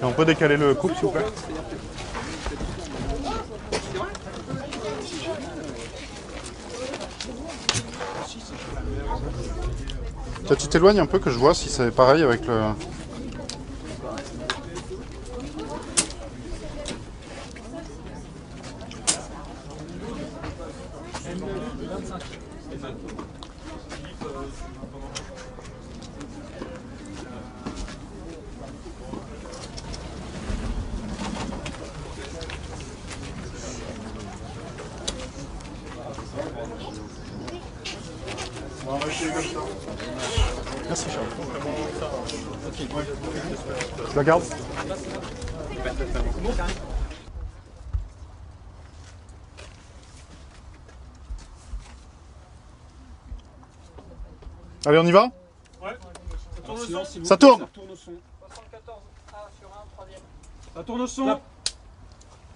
Et on peut décaler le couple, s'il vous plaît? Tiens, tu t'éloignes un peu que je vois si c'est pareil avec le... Merci Charles. Je la garde. Allez, on y va? Ouais. Ça tourne. Ça tourne au son. 74A sur 1, 3ème. Ça tourne au son. Là.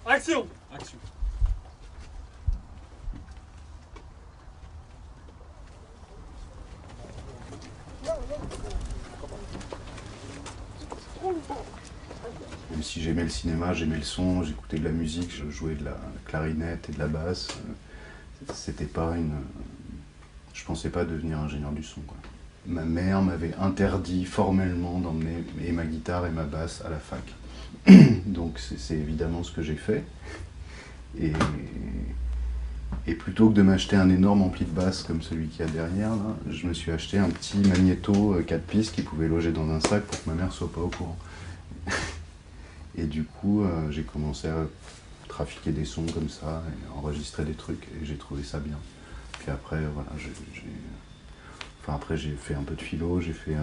Action. Action. Même si j'aimais le cinéma, j'aimais le son, j'écoutais de la musique, je jouais de la clarinette et de la basse, c'était pas une... Je pensais pas devenir ingénieur du son, quoi. Ma mère m'avait interdit formellement d'emmener ma guitare et ma basse à la fac. Donc c'est évidemment ce que j'ai fait. Et plutôt que de m'acheter un énorme ampli de basse comme celui qu'il y a derrière, là, je me suis acheté un petit magnéto 4 pistes qui pouvait loger dans un sac pour que ma mère soit pas au courant. Et du coup, j'ai commencé à trafiquer des sons comme ça, et enregistrer des trucs, et j'ai trouvé ça bien. Puis après, voilà, après j'ai fait un peu de philo, j'ai fait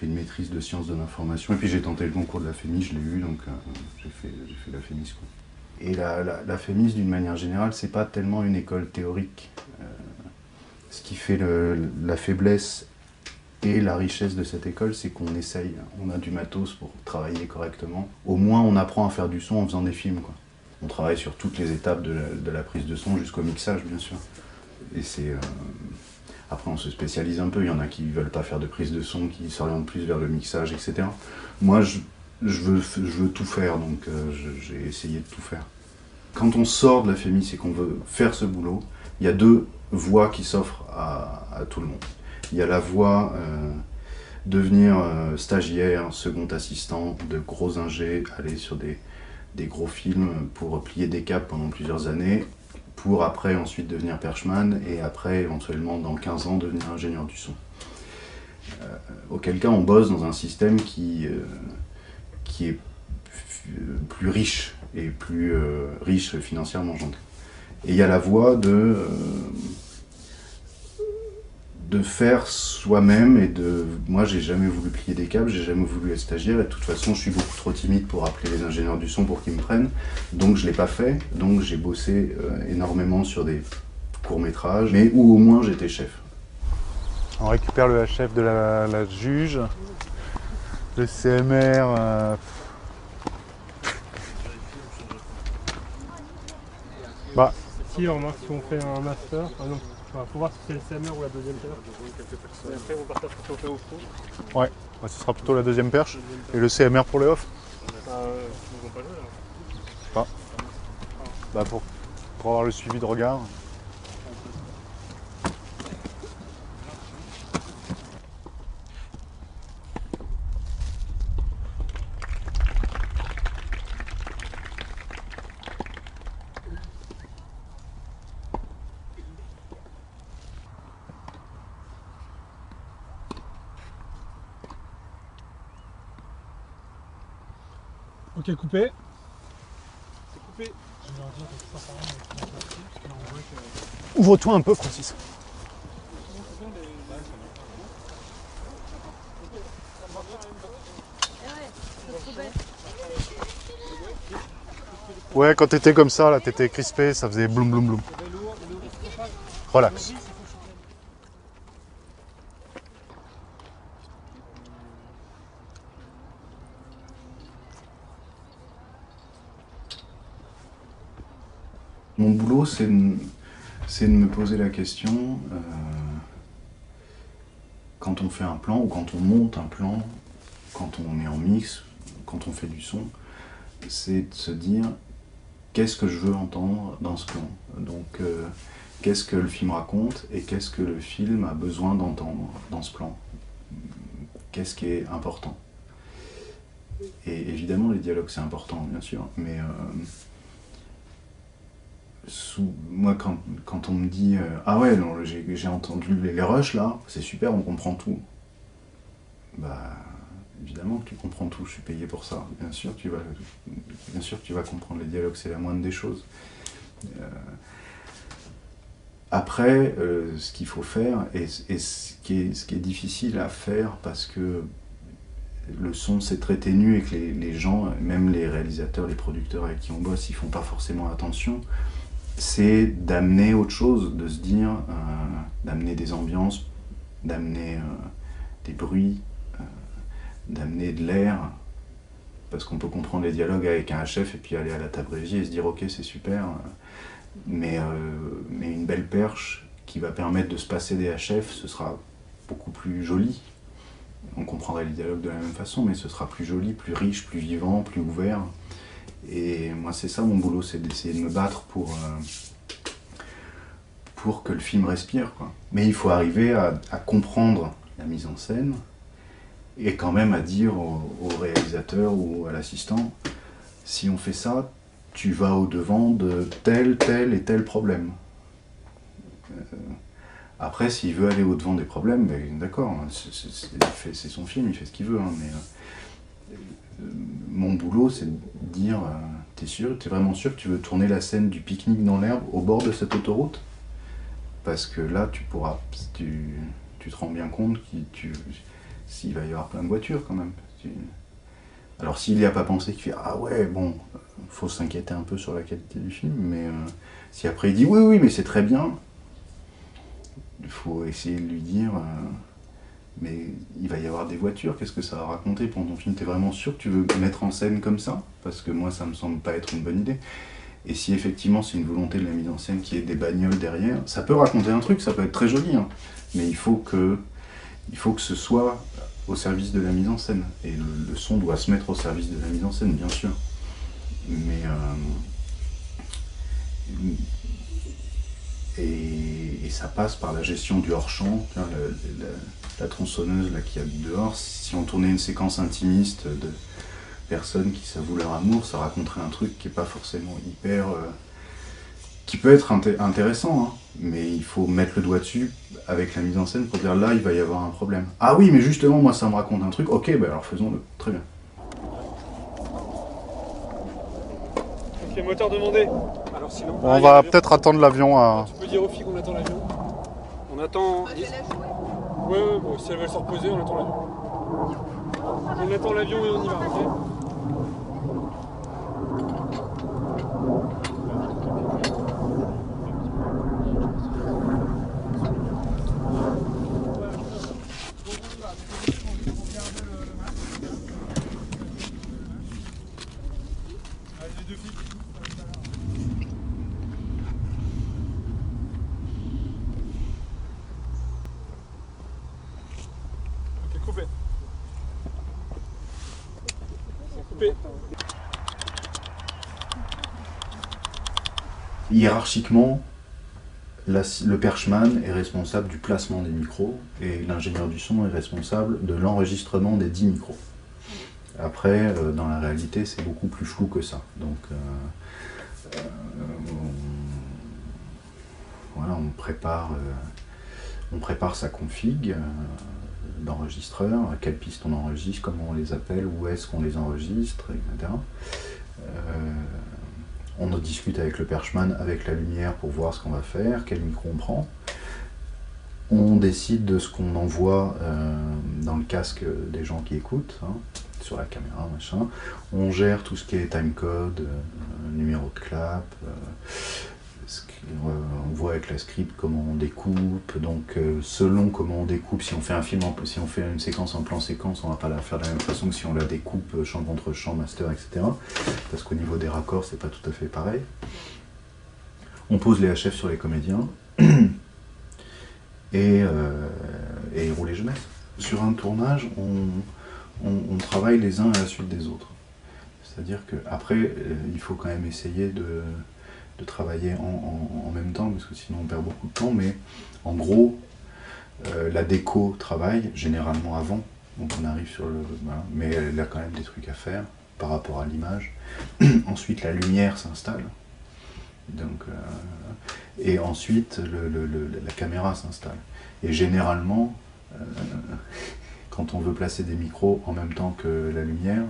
une maîtrise de sciences de l'information, et puis j'ai tenté le concours de la FEMIS, je l'ai eu, donc j'ai fait la FEMIS, quoi. Et la FEMIS, d'une manière générale, c'est pas tellement une école théorique. Ce qui fait la faiblesse et la richesse de cette école, c'est qu'on essaye, on a du matos pour travailler correctement. Au moins, on apprend à faire du son en faisant des films, quoi. On travaille sur toutes les étapes de la prise de son jusqu'au mixage, bien sûr. Et c'est... Après, on se spécialise un peu. Il y en a qui veulent pas faire de prise de son, qui s'orientent plus vers le mixage, etc. Moi, je veux tout faire, donc j'ai essayé de tout faire. Quand on sort de la FEMIS et qu'on veut faire ce boulot, il y a deux voies qui s'offrent à tout le monde. Il y a la voie devenir stagiaire, second assistant, de gros ingés, aller sur des gros films pour plier des caps pendant plusieurs années, pour après ensuite devenir perchman et après éventuellement dans 15 ans devenir ingénieur du son. Auquel cas on bosse dans un système qui est plus riche et plus riche financièrement, j'entends. Et il y a la voie de faire soi-même et de... Moi, j'ai jamais voulu plier des câbles, j'ai jamais voulu être stagiaire et de toute façon, je suis beaucoup trop timide pour appeler les ingénieurs du son pour qu'ils me prennent. Donc, je l'ai pas fait. Donc, j'ai bossé énormément sur des courts-métrages, mais où au moins j'étais chef. On récupère le HF de la juge, le CMR... Bah... Si on remarque si on fait un master, par exemple, faut voir si c'est le CMR ou la deuxième perche. Et après on partage pour fait au fond. Ouais, ce sera plutôt la deuxième perche. Et le CMR pour les off. Ils vont pas jouer là. Je sais pas. Bah pour avoir le suivi de regard. Ok, coupé. C'est coupé. Ouvre-toi un peu, Francis. Ouais, quand t'étais comme ça, là, t'étais crispé, ça faisait bloum bloum bloum. Relax. Mon boulot, c'est de me poser la question, quand on fait un plan ou quand on monte un plan, quand on est en mix, quand on fait du son, c'est de se dire qu'est-ce que je veux entendre dans ce plan. Donc qu'est-ce que le film raconte et qu'est-ce que le film a besoin d'entendre dans ce plan. Qu'est-ce qui est important. Et évidemment les dialogues c'est important bien sûr, mais moi quand on me dit ah ouais non, j'ai entendu les rushs là, c'est super, on comprend tout. Bah évidemment que tu comprends tout, je suis payé pour ça. Bien sûr que tu vas comprendre les dialogues, c'est la moindre des choses. Après, ce qu'il faut faire, et ce qui est difficile à faire parce que le son c'est très ténu et que les gens, même les réalisateurs, les producteurs avec qui on bosse, ils font pas forcément attention, c'est d'amener autre chose, de se dire, d'amener des ambiances, d'amener des bruits, d'amener de l'air, parce qu'on peut comprendre les dialogues avec un HF et puis aller à la table régie et se dire ok c'est super, mais une belle perche qui va permettre de se passer des HF, ce sera beaucoup plus joli. On comprendrait les dialogues de la même façon, mais ce sera plus joli, plus riche, plus vivant, plus ouvert. Et moi c'est ça mon boulot, c'est d'essayer de me battre pour que le film respire, quoi. Mais il faut arriver à comprendre la mise en scène, et quand même à dire au réalisateur ou à l'assistant, si on fait ça, tu vas au-devant de tel et tel problème. Après, s'il veut aller au-devant des problèmes, ben, d'accord, c'est son film, il fait ce qu'il veut. Hein, mais mon boulot, c'est de dire, t'es vraiment sûr que tu veux tourner la scène du pique-nique dans l'herbe au bord de cette autoroute? Parce que là, tu te rends bien compte s'il va y avoir plein de voitures quand même. Alors s'il n'y a pas pensé, qu'il fait ah ouais bon, faut s'inquiéter un peu sur la qualité du film, mais si après il dit oui mais c'est très bien, il faut essayer de lui dire mais il va y avoir des voitures, qu'est-ce que ça va raconter pour ton film? T'es vraiment sûr que tu veux mettre en scène comme ça? Parce que moi ça me semble pas être une bonne idée. Et si effectivement c'est une volonté de la mise en scène qui est des bagnoles derrière, ça peut raconter un truc, ça peut être très joli, hein, mais il faut que ce soit au service de la mise en scène. Et le son doit se mettre au service de la mise en scène, bien sûr. Mais et ça passe par la gestion du hors-champ. La tronçonneuse là, qui habite dehors, si on tournait une séquence intimiste de personnes qui s'avouent leur amour, ça raconterait un truc qui n'est pas forcément hyper... qui peut être intéressant, hein, mais il faut mettre le doigt dessus avec la mise en scène pour dire là, il va y avoir un problème. Ah oui, mais justement, moi, ça me raconte un truc. Ok, bah alors faisons-le. Très bien. Ok, moteur demandé. Alors sinon... On va peut-être attendre l'avion à... Tu peux dire aux filles qu'on attend l'avion. On attend... Ouais, bon, si elles veulent se reposer, on attend l'avion. On attend l'avion et on y va, ok? Coupé. Coupé. Hiérarchiquement, le perchman est responsable du placement des micros et l'ingénieur du son est responsable de l'enregistrement des 10 micros. Après, dans la réalité, c'est beaucoup plus flou que ça. Donc, voilà, on prépare sa config d'enregistreur, à quelle piste on enregistre, comment on les appelle, où est-ce qu'on les enregistre, etc. On en discute avec le perchman, avec la lumière pour voir ce qu'on va faire, quel micro on prend. On décide de ce qu'on envoie dans le casque des gens qui écoutent, hein, sur la caméra, machin. On gère tout ce qui est timecode, numéro de clap, on voit avec la script comment on découpe, donc selon comment on découpe, si on fait si on fait une séquence en plan séquence, on va pas la faire de la même façon que si on la découpe champ contre champ, master, etc. Parce qu'au niveau des raccords, c'est pas tout à fait pareil. On pose les HF sur les comédiens et roule les jeunesses. Sur un tournage, on travaille les uns à la suite des autres. C'est-à-dire qu'après, il faut quand même essayer de travailler en même temps, parce que sinon on perd beaucoup de temps, mais en gros, la déco travaille généralement avant, donc on arrive sur le... Voilà, mais elle a quand même des trucs à faire par rapport à l'image. Ensuite, la lumière s'installe, donc, et ensuite la caméra s'installe. Et généralement, quand on veut placer des micros en même temps que la lumière,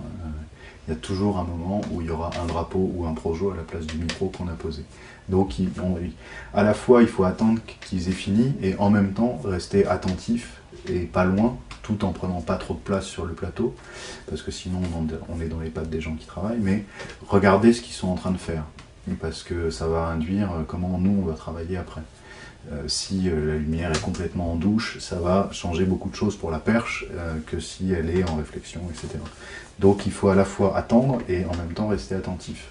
il y a toujours un moment où il y aura un drapeau ou un projo à la place du micro qu'on a posé. Donc à la fois il faut attendre qu'ils aient fini et en même temps rester attentif et pas loin, tout en prenant pas trop de place sur le plateau, parce que sinon on est dans les pattes des gens qui travaillent, mais regarder ce qu'ils sont en train de faire, parce que ça va induire comment nous on va travailler après. Si la lumière est complètement en douche, ça va changer beaucoup de choses pour la perche que si elle est en réflexion, etc. Donc il faut à la fois attendre et en même temps rester attentif.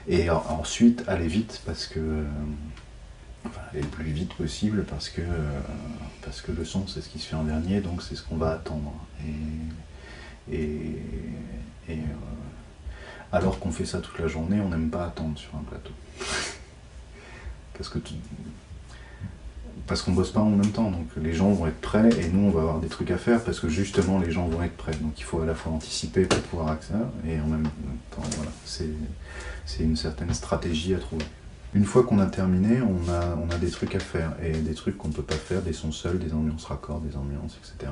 Et ensuite aller vite, parce que enfin, aller le plus vite possible, parce que le son c'est ce qui se fait en dernier, donc c'est ce qu'on va attendre. Alors qu'on fait ça toute la journée, on n'aime pas attendre sur un plateau. Parce qu'on bosse pas en même temps, donc les gens vont être prêts et nous on va avoir des trucs à faire parce que justement les gens vont être prêts. Donc il faut à la fois anticiper pour pouvoir accéder et en même temps, voilà, c'est une certaine stratégie à trouver. Une fois qu'on a terminé, on a des trucs à faire et des trucs qu'on ne peut pas faire, des sons seuls, des ambiances raccords, des ambiances, etc.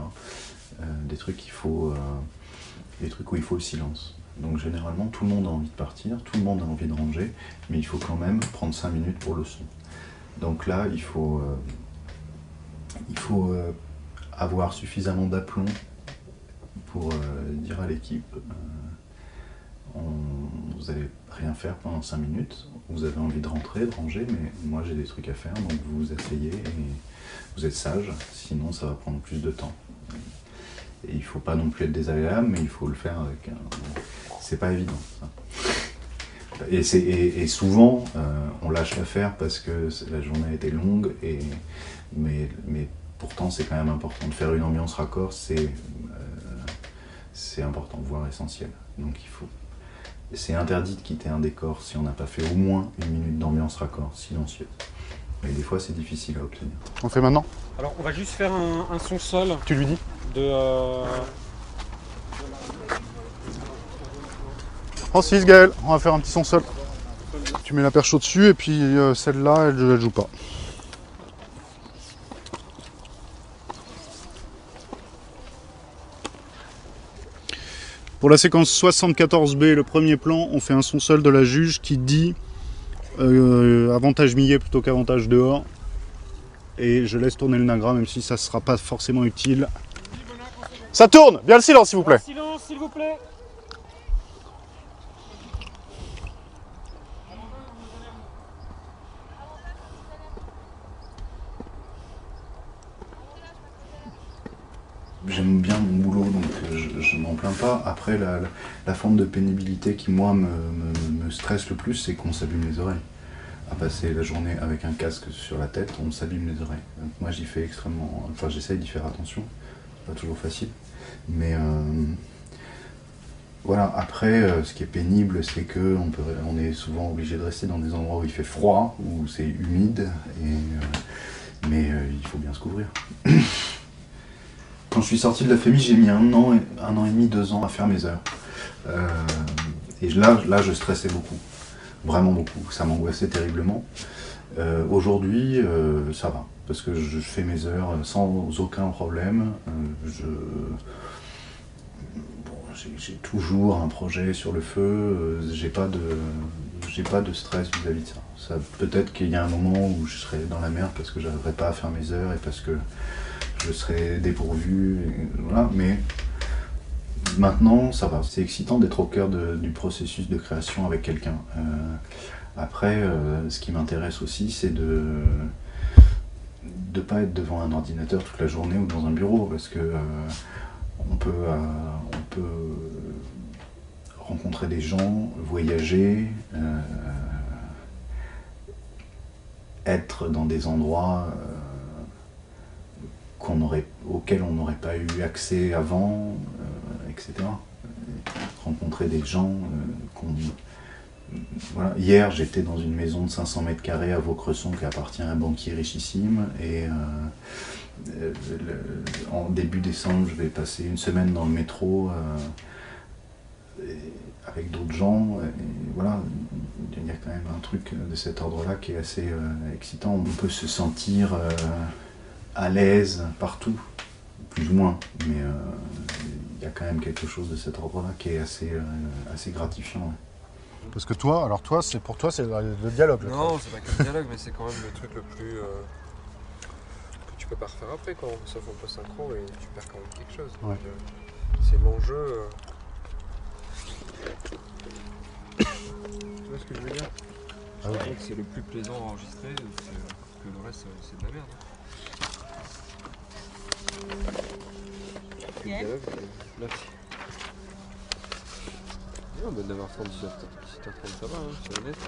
Des trucs où il faut le silence. Donc généralement tout le monde a envie de partir, tout le monde a envie de ranger, mais il faut quand même prendre 5 minutes pour le son. Donc là, il faut avoir suffisamment d'aplomb pour dire à l'équipe vous n'allez rien faire pendant 5 minutes, vous avez envie de rentrer, de ranger, mais moi j'ai des trucs à faire, donc vous vous asseyez et vous êtes sage, sinon ça va prendre plus de temps. Et il ne faut pas non plus être désagréable, mais il faut le faire avec c'est pas évident, ça. Et souvent, on lâche l'affaire parce que la journée a été longue, mais pourtant c'est quand même important. De faire une ambiance raccord, c'est important, voire essentiel. Donc c'est interdit de quitter un décor si on n'a pas fait au moins 1 minute d'ambiance raccord silencieuse. Et des fois c'est difficile à obtenir. On fait maintenant? Alors on va juste faire un son sol. Tu lui dis? Francis, Gaël, on va faire un petit son seul. Tu mets la perche au-dessus et puis celle-là, elle joue pas. Pour la séquence 74B, le premier plan, on fait un son seul de la juge qui dit avantage millet plutôt qu'avantage dehors. Et je laisse tourner le nagra, même si ça ne sera pas forcément utile. Ça tourne! Bien le silence, s'il vous plaît! Silence, s'il vous plaît! J'aime bien mon boulot, donc je m'en plains pas. Après, la forme de pénibilité qui, moi, me stresse le plus, c'est qu'on s'abîme les oreilles. À passer la journée avec un casque sur la tête, on s'abîme les oreilles. Donc moi, j'y fais j'essaye d'y faire attention. C'est pas toujours facile. Mais voilà, après, ce qui est pénible, c'est qu'on est souvent obligé de rester dans des endroits où il fait froid, où c'est humide, mais il faut bien se couvrir. Quand je suis sorti de la famille, j'ai mis 1 an et demi, 2 ans à faire mes heures. Et là, je stressais beaucoup. Vraiment beaucoup. Ça m'angoissait terriblement. Aujourd'hui, ça va. Parce que je fais mes heures sans aucun problème. J'ai toujours un projet sur le feu. J'ai pas de stress vis-à-vis de ça. Peut-être qu'il y a un moment où je serai dans la merde parce que j'arriverai pas à faire mes heures et parce que je serai dépourvu, voilà, mais maintenant ça va. C'est excitant d'être au cœur du processus de création avec quelqu'un. Après, ce qui m'intéresse aussi, c'est de pas être devant un ordinateur toute la journée ou dans un bureau, parce que on peut rencontrer des gens, voyager, être dans des endroits auxquels on n'aurait pas eu accès avant, etc. Rencontrer des gens voilà. Hier, j'étais dans une maison de 500 mètres carrés à Vaucresson qui appartient à un banquier richissime. Et en début décembre, je vais passer une semaine dans le métro avec d'autres gens. Et voilà, il y a quand même un truc de cet ordre-là qui est assez excitant. On peut se sentir à l'aise partout, plus ou moins. Mais il y a quand même quelque chose de cet ordre-là qui est assez gratifiant. Ouais. Parce que toi, pour toi, c'est le dialogue. Non, c'est pas que le dialogue, mais c'est quand même le truc le plus... que tu peux pas refaire après, quoi. Sauf en post-synchro, et tu perds quand même quelque chose. Ouais. C'est l'enjeu... Tu vois ce que je veux dire? Ah oui. C'est le plus plaisant à enregistrer, que le reste, c'est de la merde. Le dialogue, merci. Non, mais 9h30, 18h30, ça va, hein, c'est honnête.